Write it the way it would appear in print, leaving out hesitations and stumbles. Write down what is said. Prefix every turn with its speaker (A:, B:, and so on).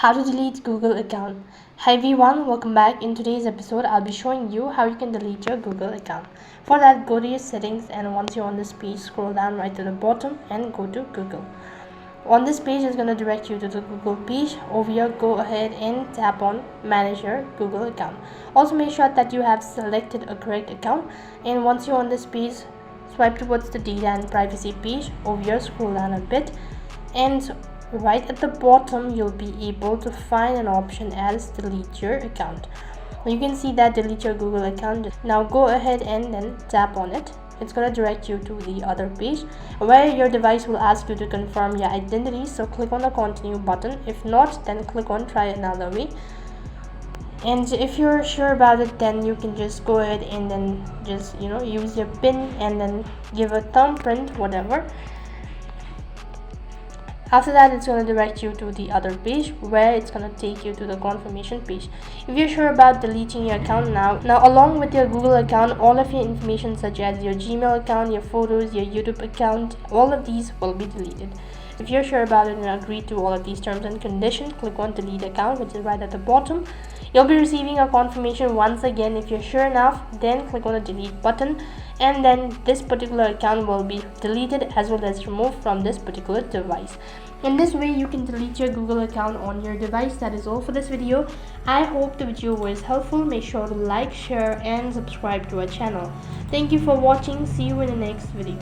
A: How to delete Google account. Hi everyone, welcome back. In today's episode, I'll be showing you how you can delete your Google account. For that, go to your settings, and once you're on this page, scroll down right to the bottom and go to Google. On this page is going to direct you to the Google page. Over here, go ahead and tap on manage your Google account. Also make sure that you have selected a correct account, and once you're on this page, swipe towards the data and privacy page. Over here, scroll down a bit, and right at the bottom you'll be able to find an option as delete your account. You can see that delete your Google account. Now go ahead and then tap on it. It's going to direct you to the other page where your device will ask you to confirm your identity, so click on the continue button. If not, then click on try another way, and if you're sure about it, then you can just go ahead and then just use your pin and then give a thumbprint, whatever. After that, it's going to direct you to the other page where it's going to take you to the confirmation page. If you're sure about deleting your account now along with your Google account, all of your information such as your Gmail account, your photos, your YouTube account, all of these will be deleted. If you're sure about it and agree to all of these terms and conditions, click on delete account, which is right at the bottom. You'll be receiving a confirmation once again. If you're sure enough, then click on the delete button, and then this particular account will be deleted as well as removed from this particular device. In this way, you can delete your Google account on your device. That is all for this video. I hope the video was helpful. Make sure to like, share and subscribe to our channel. Thank you for watching. See you in the next video.